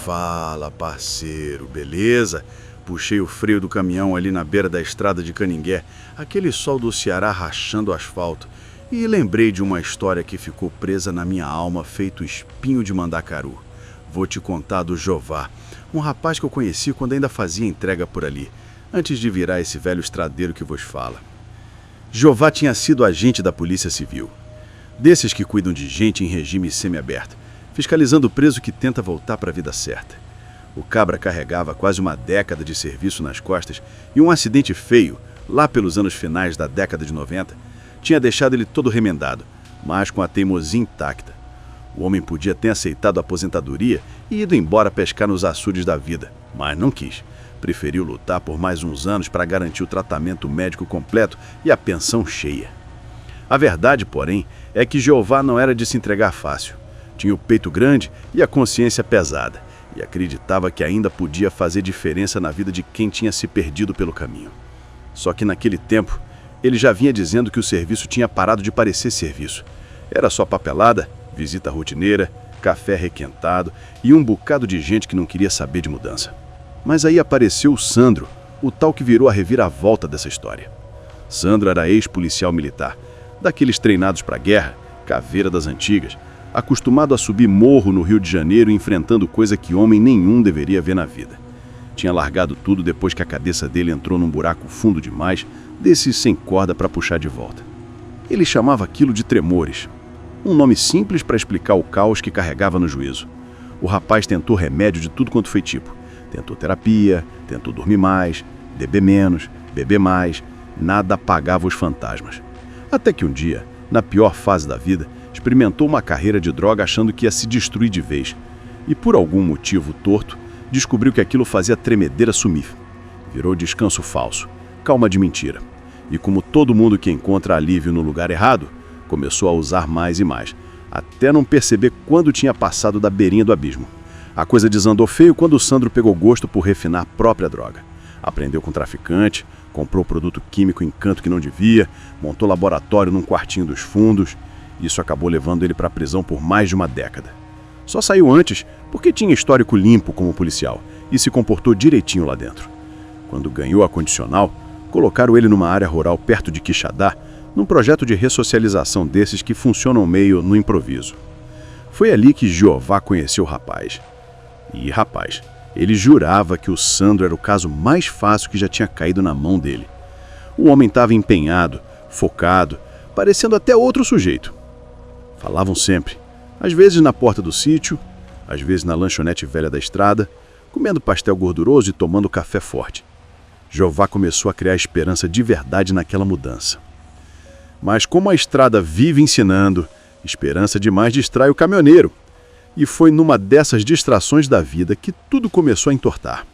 Fala, parceiro, beleza? Puxei o freio do caminhão ali na beira da estrada de Caningé, aquele sol do Ceará rachando o asfalto, e lembrei de uma história que ficou presa na minha alma feito espinho de mandacaru. Vou te contar do Jová, um rapaz que eu conheci quando ainda fazia entrega por ali, antes de virar esse velho estradeiro que vos fala. Jová tinha sido agente da Polícia Civil, desses que cuidam de gente em regime semiaberto, fiscalizando o preso que tenta voltar para a vida certa. O cabra carregava quase uma década de serviço nas costas e um acidente feio, lá pelos anos finais da década de 90, tinha deixado ele todo remendado, mas com a teimosia intacta. O homem podia ter aceitado a aposentadoria e ido embora pescar nos açudes da vida, mas não quis. Preferiu lutar por mais uns anos para garantir o tratamento médico completo e a pensão cheia. A verdade, porém, é que Jeová não era de se entregar fácil. Tinha o peito grande e a consciência pesada, e acreditava que ainda podia fazer diferença na vida de quem tinha se perdido pelo caminho. Só que naquele tempo, ele já vinha dizendo que o serviço tinha parado de parecer serviço. Era só papelada, visita rotineira, café requentado e um bocado de gente que não queria saber de mudança. Mas aí apareceu o Sandro, o tal que virou a reviravolta dessa história. Sandro era ex-policial militar, daqueles treinados para a guerra, caveira das antigas, acostumado a subir morro no Rio de Janeiro enfrentando coisa que homem nenhum deveria ver na vida. Tinha largado tudo depois que a cabeça dele entrou num buraco fundo demais, desses sem corda para puxar de volta. Ele chamava aquilo de tremores, um nome simples para explicar o caos que carregava no juízo. O rapaz tentou remédio de tudo quanto foi tipo. Tentou terapia, tentou dormir mais, beber mais, nada apagava os fantasmas. Até que um dia, na pior fase da vida, experimentou uma carreira de droga achando que ia se destruir de vez. E por algum motivo torto, descobriu que aquilo fazia a tremedeira sumir. Virou descanso falso, calma de mentira. E como todo mundo que encontra alívio no lugar errado, começou a usar mais e mais, até não perceber quando tinha passado da beirinha do abismo. A coisa desandou feio quando o Sandro pegou gosto por refinar a própria droga. Aprendeu com traficante, comprou produto químico em canto que não devia, montou laboratório num quartinho dos fundos. Isso acabou levando ele para a prisão por mais de uma década. Só saiu antes porque tinha histórico limpo como policial e se comportou direitinho lá dentro. Quando ganhou a condicional, colocaram ele numa área rural perto de Quixadá, num projeto de ressocialização desses que funcionam meio no improviso. Foi ali que Jeová conheceu o rapaz. E, rapaz, ele jurava que o Sandro era o caso mais fácil que já tinha caído na mão dele. O homem estava empenhado, focado, parecendo até outro sujeito. Falavam sempre, às vezes na porta do sítio, às vezes na lanchonete velha da estrada, comendo pastel gorduroso e tomando café forte. Jeová começou a criar esperança de verdade naquela mudança. Mas como a estrada vive ensinando, esperança demais distrai o caminhoneiro. E foi numa dessas distrações da vida que tudo começou a entortar.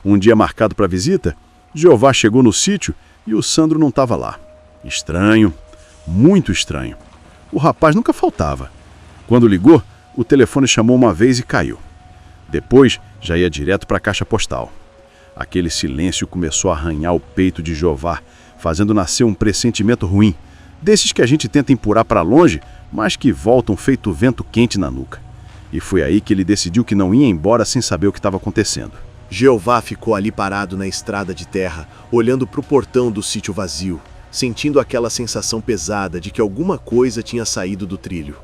Um dia marcado para visita, Jeová chegou no sítio e o Sandro não estava lá. Estranho, muito estranho. O rapaz nunca faltava. Quando ligou, o telefone chamou uma vez e caiu. Depois, já ia direto para a caixa postal. Aquele silêncio começou a arranhar o peito de Jeová, fazendo nascer um pressentimento ruim, desses que a gente tenta empurrar para longe, mas que voltam feito vento quente na nuca. E foi aí que ele decidiu que não ia embora sem saber o que estava acontecendo. Jeová ficou ali parado na estrada de terra, olhando para o portão do sítio vazio, sentindo aquela sensação pesada de que alguma coisa tinha saído do trilho.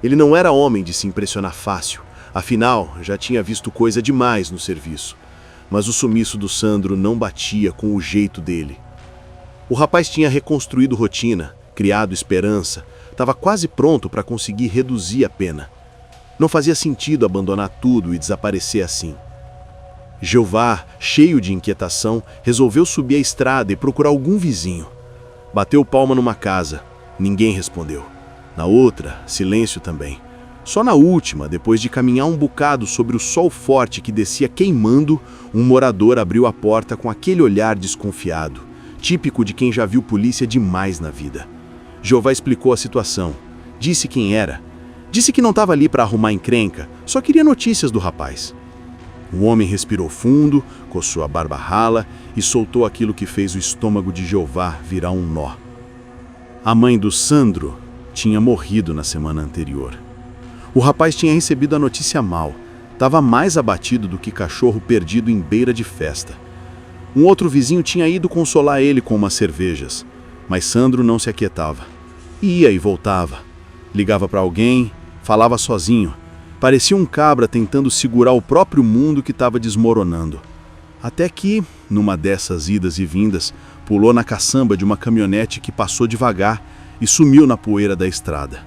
Ele não era homem de se impressionar fácil, afinal, já tinha visto coisa demais no serviço. Mas o sumiço do Sandro não batia com o jeito dele. O rapaz tinha reconstruído rotina, criado esperança, estava quase pronto para conseguir reduzir a pena. Não fazia sentido abandonar tudo e desaparecer assim. Jeová, cheio de inquietação, resolveu subir a estrada e procurar algum vizinho. Bateu palma numa casa, ninguém respondeu. Na outra, silêncio também. Só na última, depois de caminhar um bocado sobre o sol forte que descia queimando, um morador abriu a porta com aquele olhar desconfiado, típico de quem já viu polícia demais na vida. Jeová explicou a situação, disse quem era. Disse que não estava ali para arrumar encrenca, só queria notícias do rapaz. O homem respirou fundo, coçou a barba rala e soltou aquilo que fez o estômago de Jeová virar um nó. A mãe do Sandro tinha morrido na semana anterior. O rapaz tinha recebido a notícia mal, Estava mais abatido do que cachorro perdido em beira de festa. Um outro vizinho tinha ido consolar ele com umas cervejas, mas Sandro não se aquietava. Ia e voltava. Ligava para alguém, falava sozinho. Parecia um cabra tentando segurar o próprio mundo que estava desmoronando. Até que, numa dessas idas e vindas, pulou na caçamba de uma caminhonete que passou devagar e sumiu na poeira da estrada.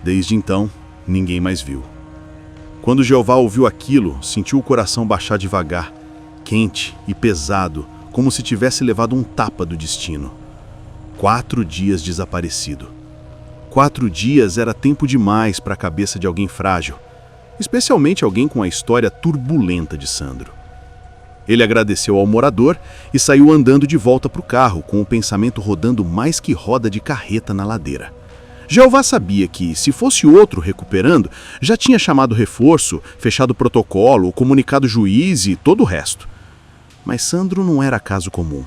Desde então, ninguém mais viu. Quando Jeová ouviu aquilo, sentiu o coração baixar devagar, quente e pesado, como se tivesse levado um tapa do destino. 4 dias desaparecido. 4 dias era tempo demais para a cabeça de alguém frágil, especialmente alguém com a história turbulenta de Sandro. Ele agradeceu ao morador e saiu andando de volta para o carro, com o pensamento rodando mais que roda de carreta na ladeira. Jeová sabia que, se fosse outro recuperando, já tinha chamado reforço, fechado protocolo, comunicado juiz e todo o resto. Mas Sandro não era caso comum.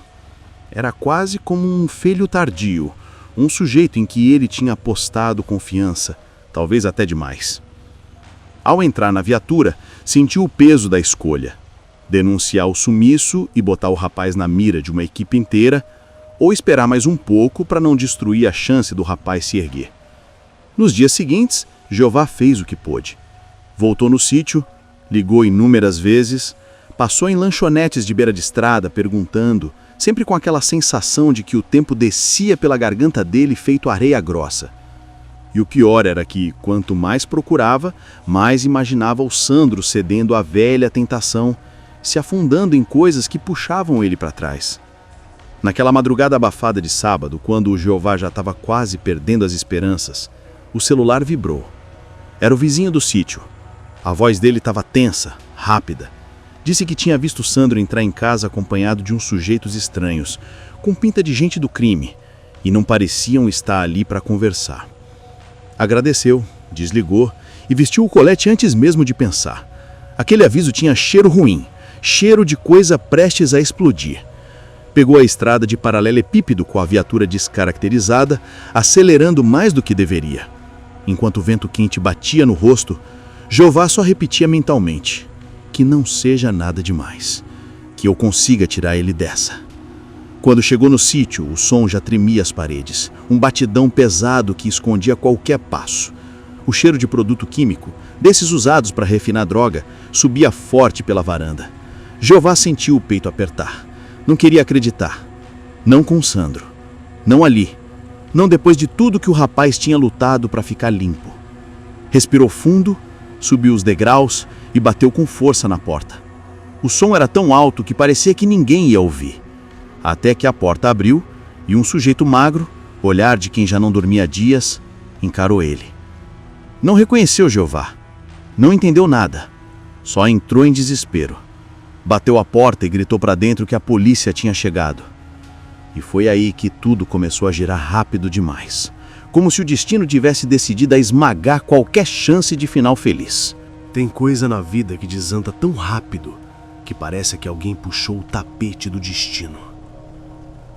Era quase como um filho tardio, um sujeito em que ele tinha apostado confiança, talvez até demais. Ao entrar na viatura, sentiu o peso da escolha: denunciar o sumiço e botar o rapaz na mira de uma equipe inteira, ou esperar mais um pouco para não destruir a chance do rapaz se erguer. Nos dias seguintes, Jeová fez o que pôde. Voltou no sítio, ligou inúmeras vezes, passou em lanchonetes de beira de estrada perguntando, sempre com aquela sensação de que o tempo descia pela garganta dele feito areia grossa. E o pior era que, quanto mais procurava, mais imaginava o Sandro cedendo à velha tentação, se afundando em coisas que puxavam ele para trás. Naquela madrugada abafada de sábado, quando o Jeová já estava quase perdendo as esperanças, o celular vibrou. Era o vizinho do sítio. A voz dele estava tensa, rápida. Disse que tinha visto Sandro entrar em casa acompanhado de uns sujeitos estranhos, com pinta de gente do crime, e não pareciam estar ali para conversar. Agradeceu, desligou e vestiu o colete antes mesmo de pensar. Aquele aviso tinha cheiro ruim, cheiro de coisa prestes a explodir. Pegou a estrada de paralelepípedo com a viatura descaracterizada, acelerando mais do que deveria. Enquanto o vento quente batia no rosto, Jeová só repetia mentalmente: que não seja nada demais, que eu consiga tirar ele dessa. Quando chegou no sítio, o som já tremia as paredes, um batidão pesado que escondia qualquer passo. O cheiro de produto químico, desses usados para refinar droga, subia forte pela varanda. Jeová sentiu o peito apertar. Não queria acreditar. Não com Sandro. Não ali. Não depois de tudo que o rapaz tinha lutado para ficar limpo. Respirou fundo, subiu os degraus e bateu com força na porta. O som era tão alto que parecia que ninguém ia ouvir. Até que a porta abriu e um sujeito magro, olhar de quem já não dormia há dias, encarou ele. Não reconheceu Jeová. Não entendeu nada. Só entrou em desespero. Bateu a porta e gritou para dentro que a polícia tinha chegado. E foi aí que tudo começou a girar rápido demais. Como se o destino tivesse decidido a esmagar qualquer chance de final feliz. Tem coisa na vida que desanda tão rápido que parece que alguém puxou o tapete do destino.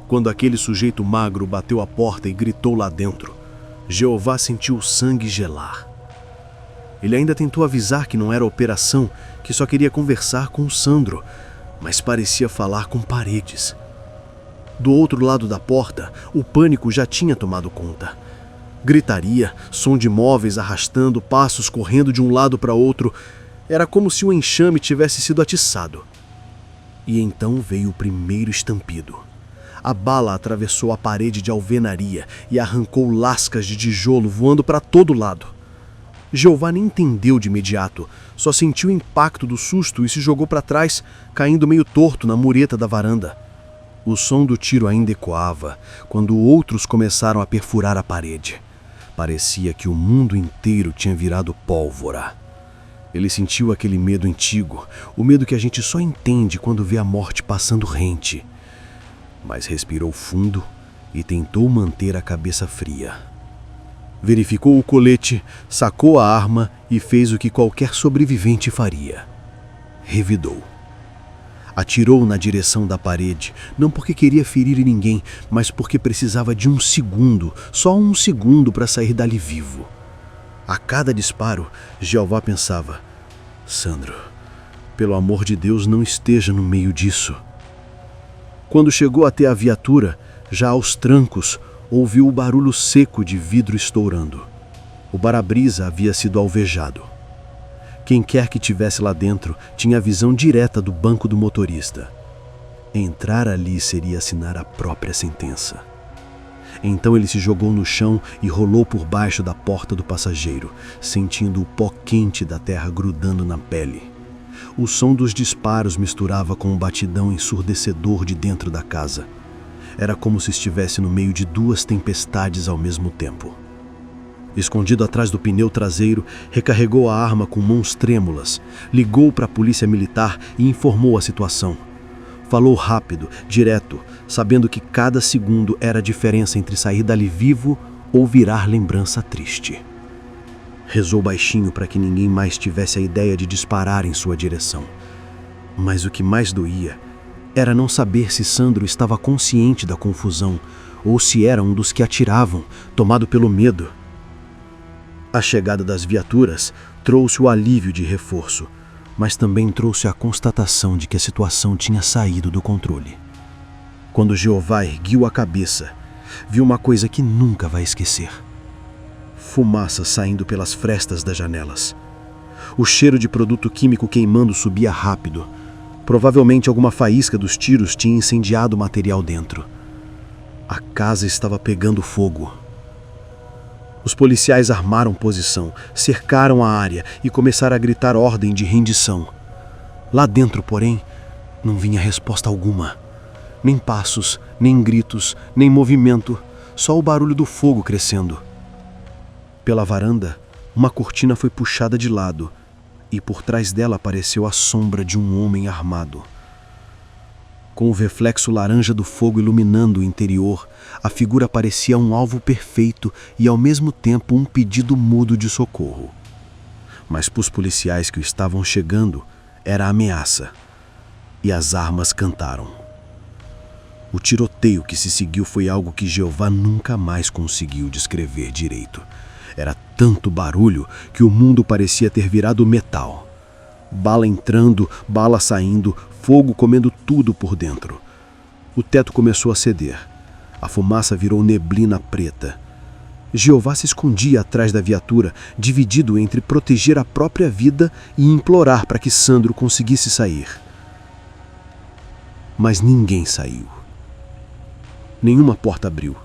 Quando aquele sujeito magro bateu a porta e gritou lá dentro, Jeová sentiu o sangue gelar. Ele ainda tentou avisar que não era operação, que só queria conversar com o Sandro, mas parecia falar com paredes. Do outro lado da porta, o pânico já tinha tomado conta. Gritaria, som de móveis arrastando, passos correndo de um lado para outro. Era como se o enxame tivesse sido atiçado. E então veio o primeiro estampido. A bala atravessou a parede de alvenaria e arrancou lascas de tijolo voando para todo lado. Jeová nem entendeu de imediato, só sentiu o impacto do susto e se jogou para trás, caindo meio torto na mureta da varanda. O som do tiro ainda ecoava, quando outros começaram a perfurar a parede. Parecia que o mundo inteiro tinha virado pólvora. Ele sentiu aquele medo antigo, o medo que a gente só entende quando vê a morte passando rente. Mas respirou fundo e tentou manter a cabeça fria. Verificou o colete, sacou a arma e fez o que qualquer sobrevivente faria. Revidou. Atirou na direção da parede, não porque queria ferir ninguém, mas porque precisava de um segundo, só um segundo para sair dali vivo. A cada disparo, Jeová pensava: Sandro, pelo amor de Deus, não esteja no meio disso. Quando chegou até a viatura, já aos trancos, ouviu o barulho seco de vidro estourando. O para-brisa havia sido alvejado. Quem quer que tivesse lá dentro tinha a visão direta do banco do motorista. Entrar ali seria assinar a própria sentença. Então ele se jogou no chão e rolou por baixo da porta do passageiro, sentindo o pó quente da terra grudando na pele. O som dos disparos misturava com o batidão ensurdecedor de dentro da casa. Era como se estivesse no meio de duas tempestades ao mesmo tempo. Escondido atrás do pneu traseiro, recarregou a arma com mãos trêmulas, ligou para a polícia militar e informou a situação. Falou rápido, direto, sabendo que cada segundo era a diferença entre sair dali vivo ou virar lembrança triste. Rezou baixinho para que ninguém mais tivesse a ideia de disparar em sua direção. Mas o que mais doía era não saber se Sandro estava consciente da confusão ou se era um dos que atiravam, tomado pelo medo. A chegada das viaturas trouxe o alívio de reforço, mas também trouxe a constatação de que a situação tinha saído do controle. Quando Jeová ergueu a cabeça, viu uma coisa que nunca vai esquecer. Fumaça saindo pelas frestas das janelas. O cheiro de produto químico queimando subia rápido. Provavelmente alguma faísca dos tiros tinha incendiado o material dentro. A casa estava pegando fogo. Os policiais armaram posição, cercaram a área e começaram a gritar ordem de rendição. Lá dentro, porém, não vinha resposta alguma. Nem passos, nem gritos, nem movimento, só o barulho do fogo crescendo. Pela varanda, uma cortina foi puxada de lado e por trás dela apareceu a sombra de um homem armado. Com o reflexo laranja do fogo iluminando o interior, a figura parecia um alvo perfeito e ao mesmo tempo um pedido mudo de socorro. Mas para os policiais que estavam chegando, era ameaça. E as armas cantaram. O tiroteio que se seguiu foi algo que Jeová nunca mais conseguiu descrever direito. Era tanto barulho que o mundo parecia ter virado metal. Bala entrando, bala saindo, fogo comendo tudo por dentro. O teto começou a ceder. A fumaça virou neblina preta. Jeová se escondia atrás da viatura, dividido entre proteger a própria vida e implorar para que Sandro conseguisse sair. Mas ninguém saiu. Nenhuma porta abriu.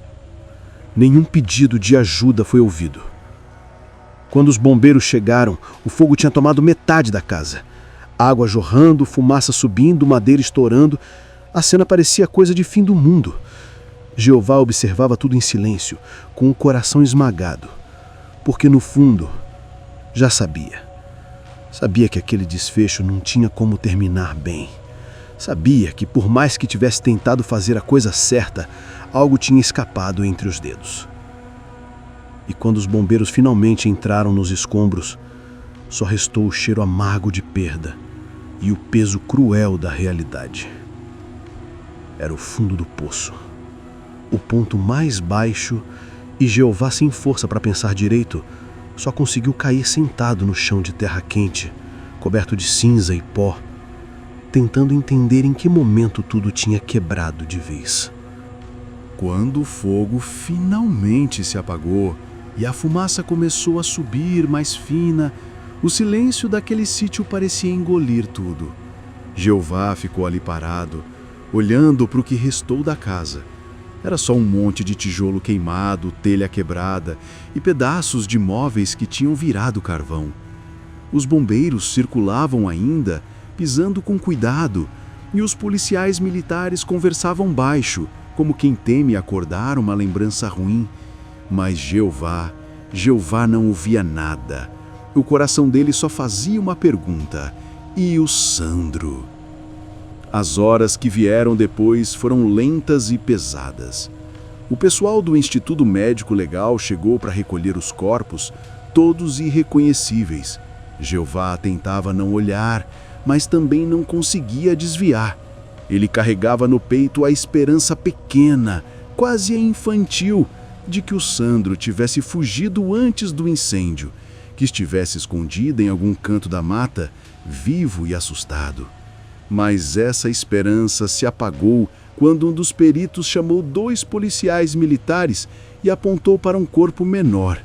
Nenhum pedido de ajuda foi ouvido. Quando os bombeiros chegaram, o fogo tinha tomado metade da casa. Água jorrando, fumaça subindo, madeira estourando. A cena parecia coisa de fim do mundo. Jeová observava tudo em silêncio, com o coração esmagado. Porque no fundo, já sabia. Sabia que aquele desfecho não tinha como terminar bem. Sabia que por mais que tivesse tentado fazer a coisa certa, algo tinha escapado entre os dedos. E quando os bombeiros finalmente entraram nos escombros, só restou o cheiro amargo de perda e o peso cruel da realidade. Era o fundo do poço, o ponto mais baixo, e Jeová, sem força para pensar direito, só conseguiu cair sentado no chão de terra quente, coberto de cinza e pó, tentando entender em que momento tudo tinha quebrado de vez. Quando o fogo finalmente se apagou e a fumaça começou a subir mais fina, o silêncio daquele sítio parecia engolir tudo. Jeová ficou ali parado, olhando para o que restou da casa. Era só um monte de tijolo queimado, telha quebrada e pedaços de móveis que tinham virado carvão. Os bombeiros circulavam ainda, pisando com cuidado, e os policiais militares conversavam baixo, como quem teme acordar uma lembrança ruim. Mas Jeová não ouvia nada. O coração dele só fazia uma pergunta: e o Sandro? As horas que vieram depois foram lentas e pesadas. O pessoal do Instituto Médico Legal chegou para recolher os corpos, todos irreconhecíveis. Jeová tentava não olhar, mas também não conseguia desviar. Ele carregava no peito a esperança pequena, quase infantil, de que o Sandro tivesse fugido antes do incêndio, que estivesse escondida em algum canto da mata, vivo e assustado. Mas essa esperança se apagou quando um dos peritos chamou 2 policiais militares e apontou para um corpo menor,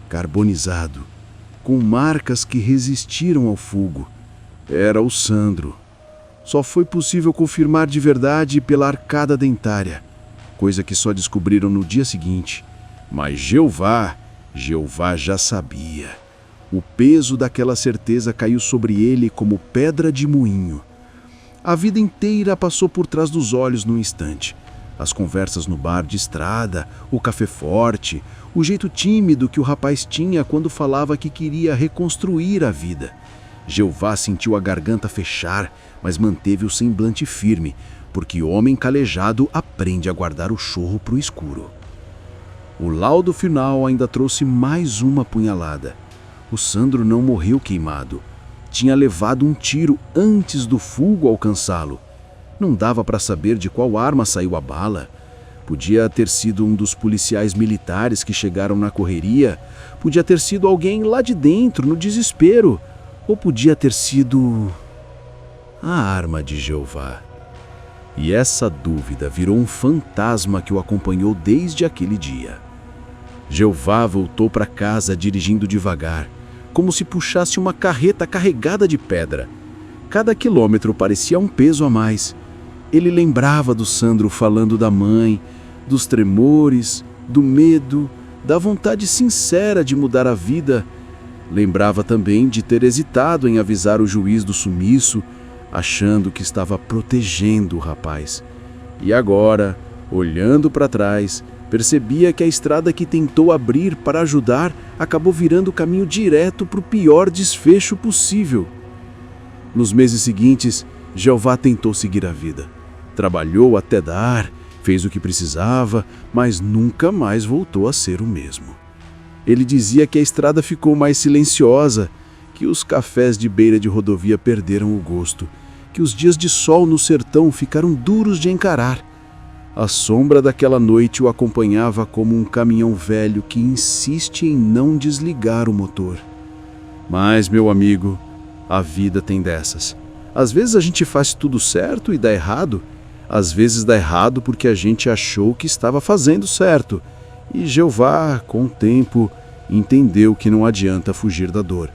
carbonizado, com marcas que resistiram ao fogo. Era o Sandro. Só foi possível confirmar de verdade pela arcada dentária, coisa que só descobriram no dia seguinte. Mas Jeová já sabia. O peso daquela certeza caiu sobre ele como pedra de moinho. A vida inteira passou por trás dos olhos num instante. As conversas no bar de estrada, o café forte, o jeito tímido que o rapaz tinha quando falava que queria reconstruir a vida. Jeová sentiu a garganta fechar, mas manteve o semblante firme, porque homem calejado aprende a guardar o chorro pro escuro. O laudo final ainda trouxe mais uma punhalada. O Sandro não morreu queimado. Tinha levado um tiro antes do fogo alcançá-lo. Não dava para saber de qual arma saiu a bala. Podia ter sido um dos policiais militares que chegaram na correria. Podia ter sido alguém lá de dentro, no desespero. Ou podia ter sido a arma de Jeová. E essa dúvida virou um fantasma que o acompanhou desde aquele dia. Jeová voltou para casa dirigindo devagar, como se puxasse uma carreta carregada de pedra. Cada quilômetro parecia um peso a mais. Ele lembrava do Sandro falando da mãe, dos tremores, do medo, da vontade sincera de mudar a vida. Lembrava também de ter hesitado em avisar o juiz do sumiço, achando que estava protegendo o rapaz. E agora, olhando para trás, percebia que a estrada que tentou abrir para ajudar acabou virando o caminho direto para o pior desfecho possível. Nos meses seguintes, Jeová tentou seguir a vida. Trabalhou até dar, fez o que precisava, mas nunca mais voltou a ser o mesmo. Ele dizia que a estrada ficou mais silenciosa, que os cafés de beira de rodovia perderam o gosto, que os dias de sol no sertão ficaram duros de encarar. A sombra daquela noite o acompanhava como um caminhão velho que insiste em não desligar o motor. Mas, meu amigo, a vida tem dessas. Às vezes a gente faz tudo certo e dá errado. Às vezes dá errado porque a gente achou que estava fazendo certo. E Jeová, com o tempo, entendeu que não adianta fugir da dor.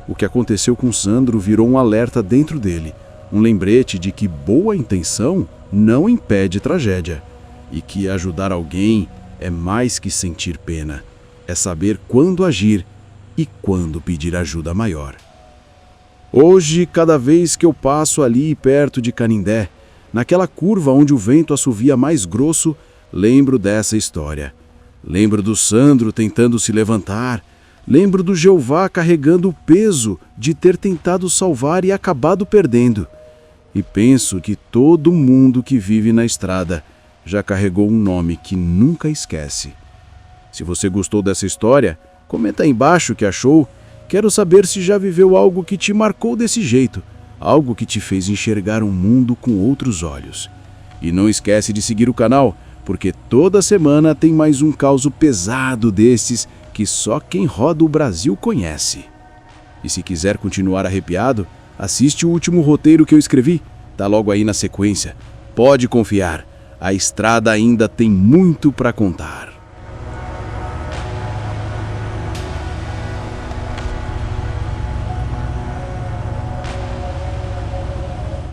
O que aconteceu com Sandro virou um alerta dentro dele, um lembrete de que boa intenção não impede tragédia, e que ajudar alguém é mais que sentir pena, é saber quando agir e quando pedir ajuda maior. Hoje, cada vez que eu passo ali perto de Canindé, naquela curva onde o vento assovia mais grosso, lembro dessa história. Lembro do Sandro tentando se levantar, lembro do Jeová carregando o peso de ter tentado salvar e acabado perdendo. E penso que todo mundo que vive na estrada já carregou um nome que nunca esquece. Se você gostou dessa história, comenta aí embaixo o que achou. Quero saber se já viveu algo que te marcou desse jeito, algo que te fez enxergar um mundo com outros olhos. E não esquece de seguir o canal, porque toda semana tem mais um caso pesado desses que só quem roda o Brasil conhece. E se quiser continuar arrepiado, assiste o último roteiro que eu escrevi, tá logo aí na sequência. Pode confiar, a estrada ainda tem muito para contar.